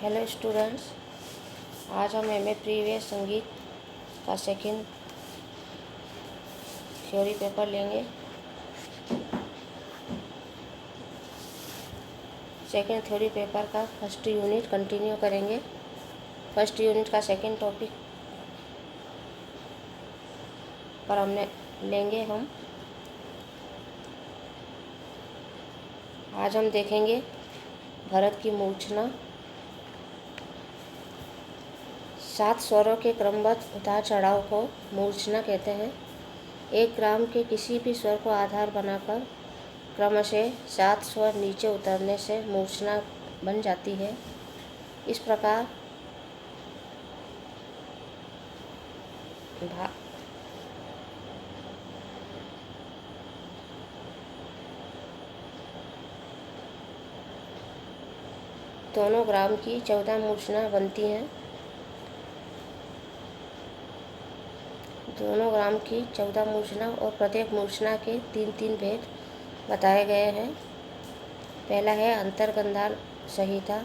Hello students, आज हम MA previous संगीत का सेकंड थ्योरी पेपर लेंगे। सेकंड थ्योरी पेपर का फर्स्ट यूनिट कंटिन्यू करेंगे। फर्स्ट यूनिट का सेकंड टॉपिक पर हमने लेंगे आज हम देखेंगे भरत की मूर्छना। 7 स्वरों के क्रमबद्ध उतार चढ़ाव को मूर्छना कहते हैं। एक ग्राम के किसी भी स्वर को आधार बनाकर क्रमशः 7 स्वर नीचे उतरने से मूर्छना बन जाती है। इस प्रकार दोनों ग्राम की 14 मूर्छना बनती हैं। दोनों ग्राम की 14 मूर्छना और प्रत्येक मूर्छना के 3-3 भेद बताए गए हैं। पहला है अंतर्गंधार संहिता,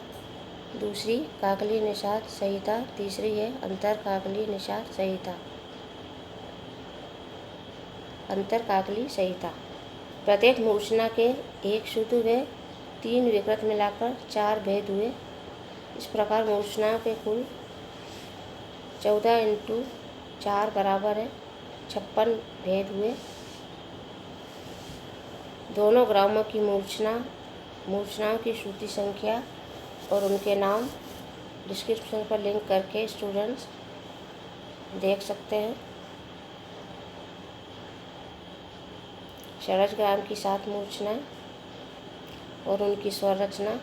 दूसरी काकली निषाद संहिता, तीसरी है अंतर काकली निषाद संहिता। अंतर काकली संहिता प्रत्येक मूर्छना के 1 शुद्ध व 3 विकृत मिलाकर 4 भेद हुए। इस प्रकार मूर्छनाओं के कुल 14 × 4 बराबर है 56 भेद हुए। दोनों ग्रामों की मूर्छनाओं की श्रुति संख्या और उनके नाम डिस्क्रिप्शन पर लिंक करके स्टूडेंट्स देख सकते हैं। षड्ज ग्राम की 7 मूर्छनाएं और उनकी स्वर रचना,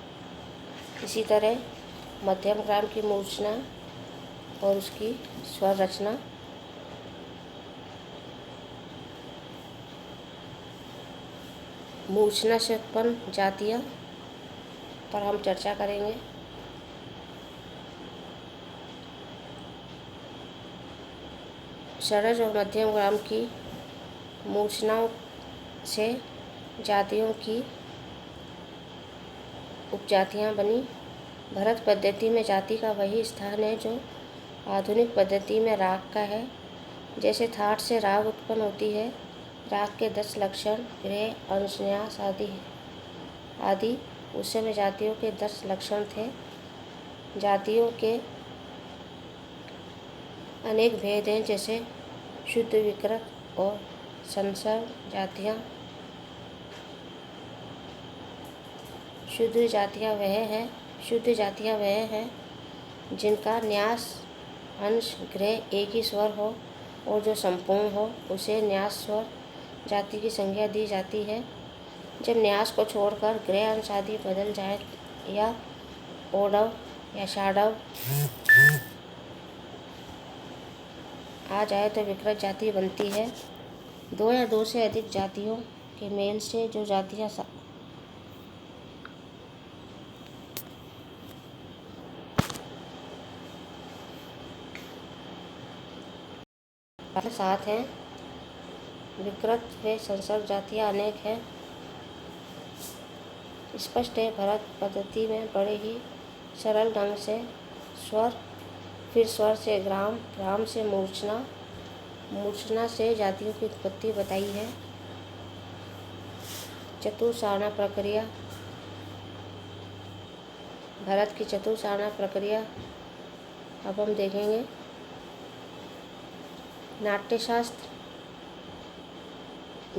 इसी तरह मध्यम ग्राम की मूर्छना और उसकी स्वर रचना, मूर्छना से उत्पन्न जातियाँ पर हम चर्चा करेंगे। षड्ज और मध्यम ग्राम की मूर्छनाओं से जातियों की उपजातियाँ बनी। भरत पद्धति में जाति का वही स्थान है जो आधुनिक पद्धति में राग का है। जैसे थाट से राग उत्पन्न होती है, राग के 10 लक्षण ग्रह, अंश, न्यास आदि उस समय जातियों के 10 लक्षण थे। जातियों के अनेक भेद हैं, जैसे शुद्ध, विकृत और संसर्ग जातियाँ। शुद्ध जातियाँ वह हैं जिनका न्यास, अंश, ग्रह एक ही स्वर हो और जो संपूर्ण हो, उसे न्यास स्वर जाति की संज्ञा दी जाती है। जब न्यास को छोड़कर ग्रह, अंश आदि बदल जाए या ओडव या षाडव आ जाए तो विकृत जाति बनती है। 2 या 2 से अधिक जातियों के मेल से जो जातियाँ साथ हैं, विकृत व संसर्ग जातियाँ अनेक हैं। स्पष्ट है, भरत पद्धति में बड़े ही सरल ढंग से स्वर, फिर स्वर से ग्राम, ग्राम से मूर्छना, मूर्छना से जातियों की उत्पत्ति बताई है। चतुर्सारणा प्रक्रिया, भरत की चतुर्सारणा प्रक्रिया अब हम देखेंगे। नाट्यशास्त्र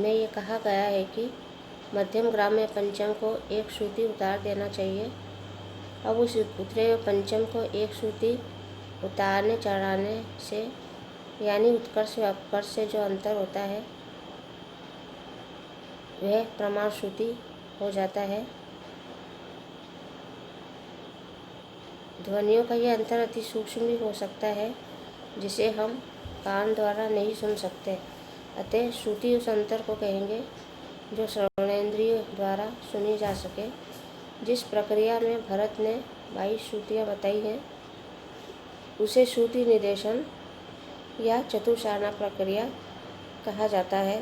में ये कहा गया है कि मध्यम ग्राम में पंचम को 1 श्रुति उतार देना चाहिए। अब उस उतरे हुए पंचम को 1 श्रुति उतारने चढ़ाने से, यानी उत्कर्ष व अपकर्ष से जो अंतर होता है वह प्रमाण श्रुति हो जाता है। ध्वनियों का यह अंतर अति सूक्ष्म भी हो सकता है, जिसे हम कान द्वारा नहीं सुन सकते। अतः श्रुति उस अंतर को कहेंगे जो श्रवणेंद्रिय द्वारा सुनी जा सके। जिस प्रक्रिया में भरत ने 22 श्रुतियाँ बताई हैं उसे श्रुति निर्देशन या चतुर्सारणा प्रक्रिया कहा जाता है।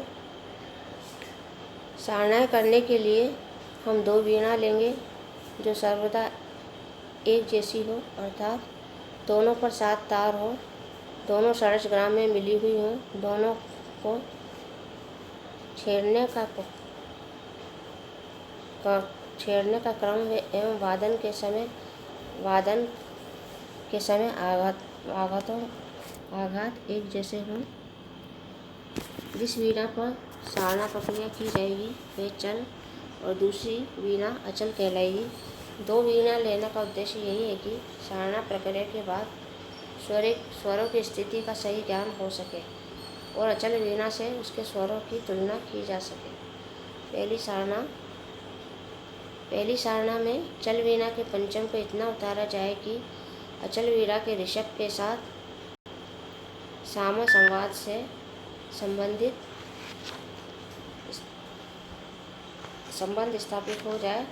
सारणाएँ करने के लिए हम 2 वीणा लेंगे जो सर्वदा एक जैसी हो, अर्थात दोनों पर 7 तार हो, दोनों षड्ज ग्राम में मिली हुई हों, दोनों को छेड़ने का क्रम एवं वादन के समय आघात एक जैसे हों। जिस वीणा पर सारणा प्रक्रिया की जाएगी वह चल और दूसरी वीणा अचल कहलाएगी। 2 वीणा लेने का उद्देश्य यही है कि सारणा प्रक्रिया के बाद स्वरों की स्थिति का सही ज्ञान हो सके और अचल वीणा से उसके स्वरों की तुलना की जा सके। पहली सारणा में चल वीणा के पंचम को इतना उतारा जाए कि अचल वीणा के ऋषभ के साथ साम संवाद से संबंध स्थापित हो जाए।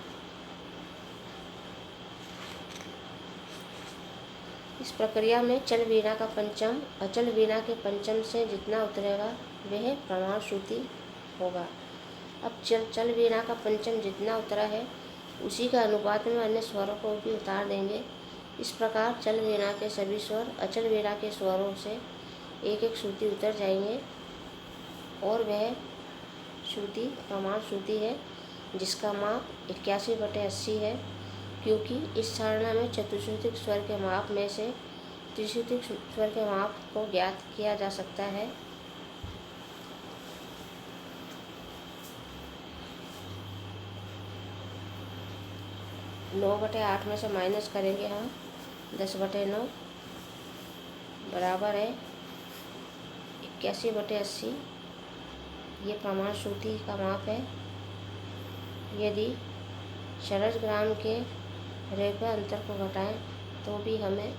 इस प्रक्रिया में चल वीणा का पंचम अचल वीणा के पंचम से जितना उतरेगा वह प्रमाण श्रुति होगा। अब चल वीणा का पंचम जितना उतरा है उसी का अनुपात में अन्य स्वरों को भी उतार देंगे। इस प्रकार चल वीणा के सभी स्वर अचल वीणा के स्वरों से एक एक श्रुति उतर जाएंगे और वह श्रुति प्रमाण श्रुति है, जिसका माप 81/80 है। क्योंकि इस सारणा में चतुश्रुतिक स्वर के माप में से त्रिश्रुतिक स्वर के माप को ज्ञात किया जा सकता है। 9/8 में से माइनस करेंगे हम 10/9 बराबर है 81/80। ये प्रमाण श्रुति का माप है। यदि षड्ज ग्राम के रेखा अंतर को घटाएं तो भी हमें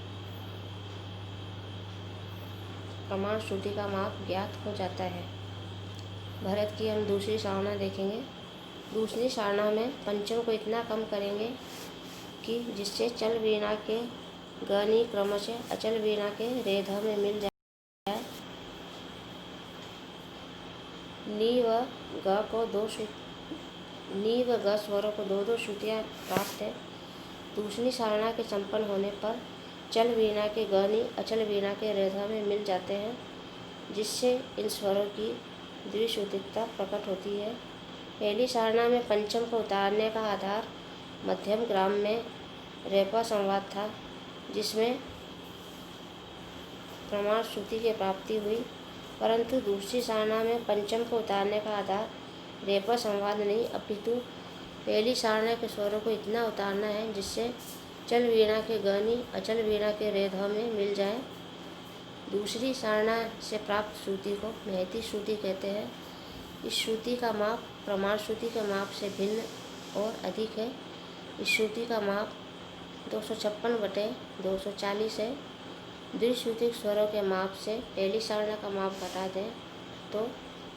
प्रमाण श्रुति का माप ज्ञात हो जाता है। भरत की हम दूसरी सारणा देखेंगे। दूसरी सारणा में पंचम को इतना कम करेंगे कि जिससे चल वीणा के गनी क्रमशः अचल वीणा के रेध में मिल जाए। नी व ग स्वरों को 2-2 श्रुतियाँ प्राप्त है। दूसरी सारणा के संपन्न होने पर चल वीणा के गनी अचल वीणा के रेधा में मिल जाते हैं, जिससे इन स्वरों की द्विश्रुतिकता प्रकट होती है। पहली सारणा में पंचम को उतारने का आधार मध्यम ग्राम में रेपा संवाद था, जिसमें प्रमाण श्रुति की प्राप्ति हुई। परंतु दूसरी सारणा में पंचम को उतारने का आधार रेपा संवाद नहीं, अपितु पहली सारणा के स्वरों को इतना उतारना है जिससे चल वीणा के गनी अचल वीणा के रेधा में मिल जाए। दूसरी सारणा से प्राप्त श्रुति को महती श्रुति कहते हैं। इस श्रुति का माप प्रमाण श्रुति के माप से भिन्न और अधिक है। इस श्रुति का माप 256/240 है। द्विश्रुतिक स्वरों के माप से पहली सारणा का माप घटा दें तो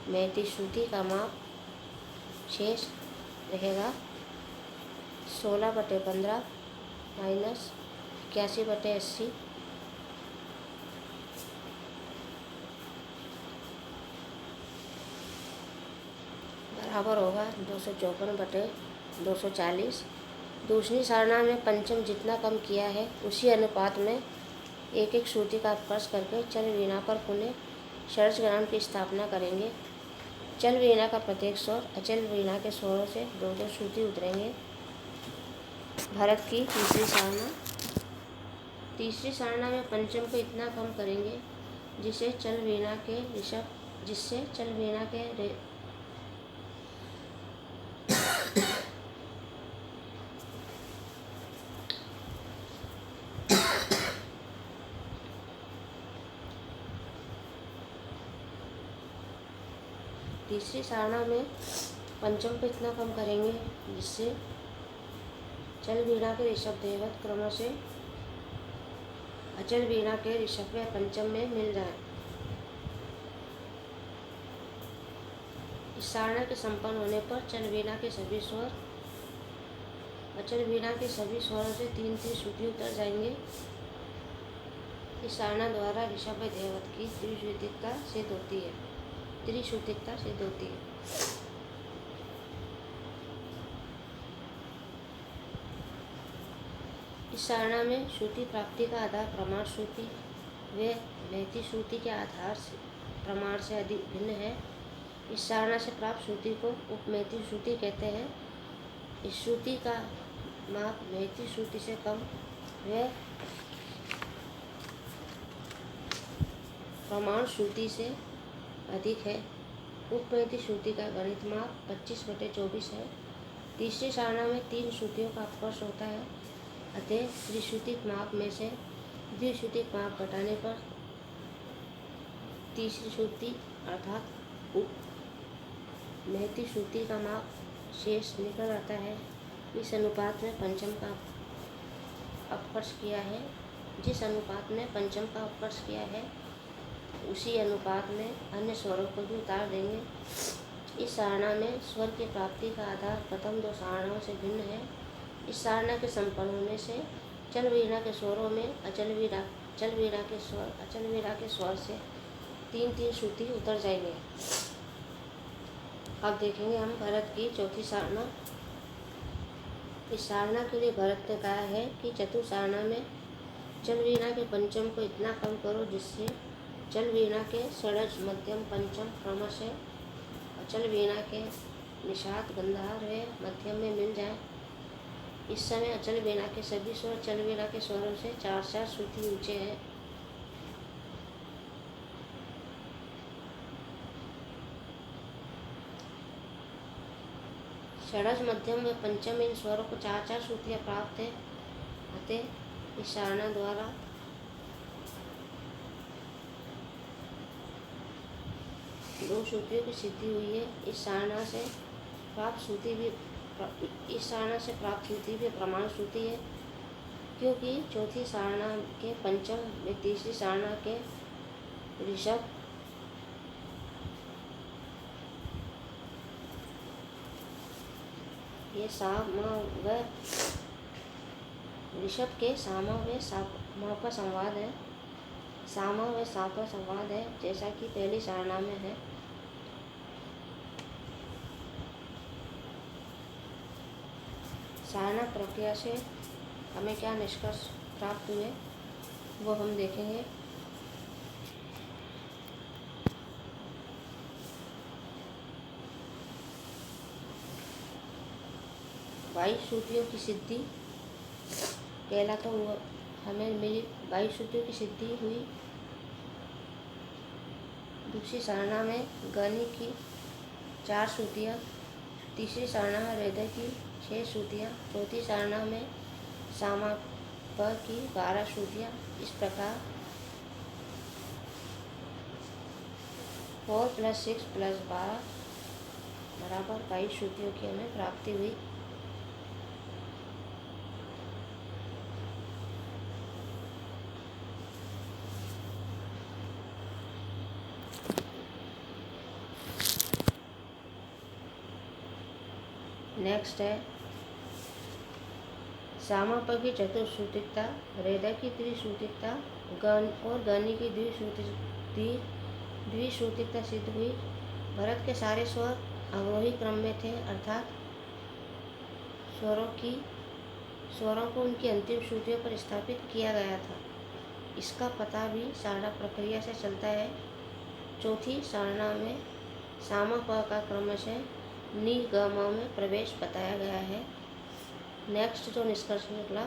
महती श्रुति का माप शेष रहेगा 16/15 माइनस 81/80 बराबर होगा 254/240। दूसरी सारणा में पंचम जितना कम किया है उसी अनुपात में एक एक श्रुति का स्पर्श करके चल वीणा पर पुनः षड्ज ग्राम की स्थापना करेंगे। चल वीणा का प्रत्येक स्वर अचल वीणा के स्वरों से 2-2 श्रुति उतरेंगे। भरत की तीसरी सारणा में पंचम को इतना कम करेंगे जिससे चल वीणा के तीसरी सारणा में पंचम को इतना कम करेंगे जिससे चल वीणा के ऋषभ देवत क्रम से अचल वीणा के ऋषभ में पंचम में मिल जाए। इस सारणा के संपन्न होने पर चल वीणा के सभी स्वर अचल वीणा के सभी स्वरों से 3-3 श्रुति उतर जाएंगे। इस सारणा द्वारा ऋषभ देवत की त्रिश्रुतिकता सिद्ध होती है। इस सारणा में श्रुति प्राप्ति का आधार प्रमाण श्रुति व महती श्रुति के आधार से प्रमाण से अधिक भिन्न है। इस सारणा से प्राप्त श्रुति को उपमेती श्रुति कहते हैं। इस श्रुति का माप महती श्रुति से कम व प्रमाण श्रुति से अधिक है। उपमेती श्रुति का गणित माप 25/24 है। तीसरी सारणा में 3 श्रुतियों का अपकर्ष होता है, अतः त्रिश्रुतिक माप में से द्विश्रुतिक माप घटाने पर तीसरी श्रुति अर्थात उपमेती श्रुति का माप शेष निकल आता है। इस अनुपात में पंचम का अपकर्ष किया है। जिस अनुपात में पंचम का अपकर्ष किया है उसी अनुपात में अन्य स्वरों को भी उतार देंगे। इस सारणा में स्वर की प्राप्ति का आधार प्रथम 2 सारणाओं से भिन्न है। इस सारणा के संपन्न होने से चल वीणा के स्वरों में चल वीणा के स्वर से 3-3 श्रुति उतर जाएंगे। अब देखेंगे हम भरत की चौथी सारणा। इस सारणा के लिए भरत ने कहा है कि चतुर सारणा में चल वीणा के पंचम को इतना कम करो जिससे चल वीणा के षड्ज मध्यम पंचम क्रमशः अचल वीणा के निषाद गंधार व मध्यम में मिल जाए। इस समय अचल वीणा के सभी स्वर चल वीणा के स्वरों से 4-4 श्रुति ऊंचे हैं। षड्ज मध्यम व पंचम इन स्वरों को 4-4 श्रुतियाँ प्राप्त है, अतः इस सारणा द्वारा दो श्रुतियों की सिद्धि हुई है। इस सारणा से प्राप्त श्रुति भी प्रमाण श्रुति है, क्योंकि चौथी सारणा के पंचम व तीसरी सारणा के ऋषभ ये ऋषभ के सामा व सामा का संवाद है। सामा व सा का संवाद है, जैसा कि पहली सारणा में है। सारणा प्रक्रिया से हमें क्या निष्कर्ष प्राप्त हुए वो हम देखेंगे। बाईस श्रुतियों की सिद्धि पहला तो हमें मिली 22 श्रुतियों की सिद्धि हुई। दूसरी सारणा में गनि की 4 श्रुतियाँ, तीसरी सारणा में हृदय की 6 श्रुतियाँ, चौथी सारणा में सामा प की 12 श्रुतियाँ। इस प्रकार 4 + 6 + 12 बराबर 22 श्रुतियों की हमें प्राप्ति हुई। नेक्स्ट है सामा प की चतुश्रुतिकता, हृदय की त्रिश्रुतिकता और गनि की द्विश्रुतिकता सिद्ध हुई। भरत के सारे स्वर अवरोही क्रम में थे, अर्थात स्वरों को उनकी अंतिम श्रुतियों पर स्थापित किया गया था। इसका पता भी सारणा प्रक्रिया से चलता है। चौथी सारणा में सामा प का क्रमशः नि ग म में प्रवेश बताया गया है। नेक्स्ट जो निष्कर्ष निकला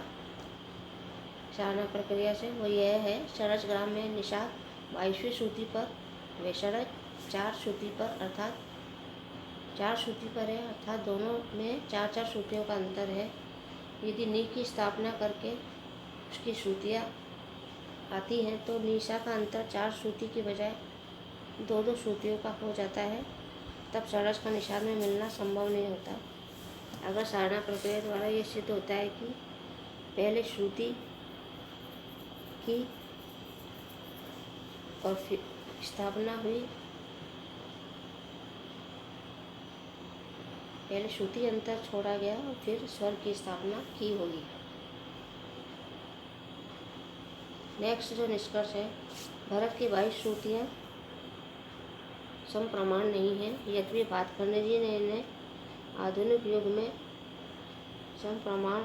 सारणा प्रक्रिया से वो यह है, षड्ज ग्राम में निषाद 22वीं श्रुति पर व षड्ज 4 श्रुति पर अर्थात 4 श्रुति पर है, अर्थात दोनों में 4-4 श्रुतियों का अंतर है। यदि नि की स्थापना करके उसकी श्रुतियाँ आती हैं तो निशा का अंतर 4 श्रुति की बजाय 2-2 श्रुतियों का हो जाता है। तब षड्ज का निषाद में मिलना संभव नहीं होता। अगर सारणा प्रक्रिया द्वारा ये सिद्ध होता है कि पहले श्रुति की और फिर स्थापना हुई, पहले श्रुति अंतर छोड़ा गया और फिर स्वर की स्थापना की होगी। नेक्स्ट जो निष्कर्ष है, भरत की 22 श्रुतियाँ समप्रमाण नहीं है। यद्यपि भातखंडे जी ने इन्हें आधुनिक युग में समप्रमाण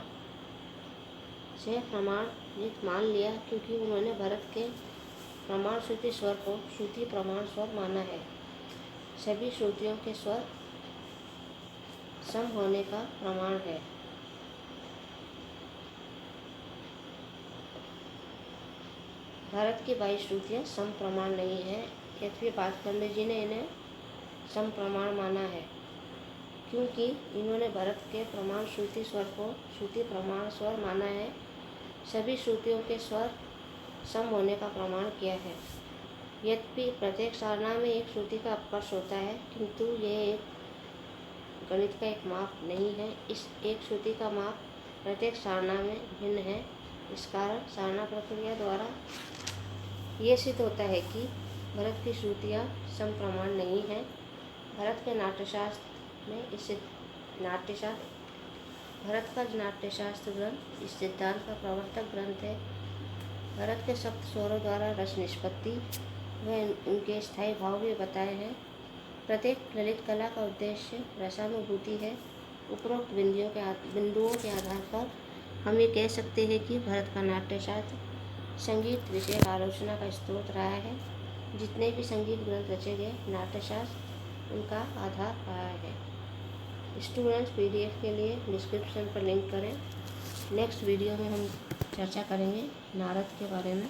से प्रमाणित मान लिया, क्योंकि उन्होंने भरत के प्रमाण श्रुति स्वर को श्रुति प्रमाण स्वर माना है। सभी श्रुतियों के स्वर सम होने का प्रमाण है। भरत की 22 श्रुतियाँ सम प्रमाण नहीं है, यद्यपि भास्कर जी ने इन्हें सम प्रमाण माना है, क्योंकि इन्होंने भरत के प्रमाण श्रुति स्वर को श्रुति प्रमाण स्वर माना है। सभी श्रुतियों के स्वर सम होने का प्रमाण किया है। यद्यपि प्रत्येक सारना में एक श्रुति का अपकर्ष होता है, किंतु यह एक गणित का एक माप नहीं है। इस एक श्रुति का माप प्रत्येक सारना में भिन्न है। इस कारण सारना प्रक्रिया द्वारा ये सिद्ध होता है कि भरत की श्रुतियाँ सम प्रमाण नहीं है। भरत के नाट्यशास्त्र में भरत का नाट्यशास्त्र ग्रंथ इस सिद्धांत का प्रवर्तक ग्रंथ है। भरत के सप्त स्वरों द्वारा रस निष्पत्ति व उनके स्थायी भाव भी बताए हैं। प्रत्येक ललित कला का उद्देश्य रसानुभूति है। उपरोक्त बिंदुओं के आधार पर हम ये कह सकते हैं कि भरत का नाट्यशास्त्र संगीत विषय आलोचना का स्रोत रहा है। जितने भी संगीत ग्रंथ रचे गए, नाट्यशास्त्र उनका आधार रहा है। स्टूडेंट्स, PDF के लिए डिस्क्रिप्शन पर लिंक करें। नेक्स्ट वीडियो में हम चर्चा करेंगे नारद के बारे में।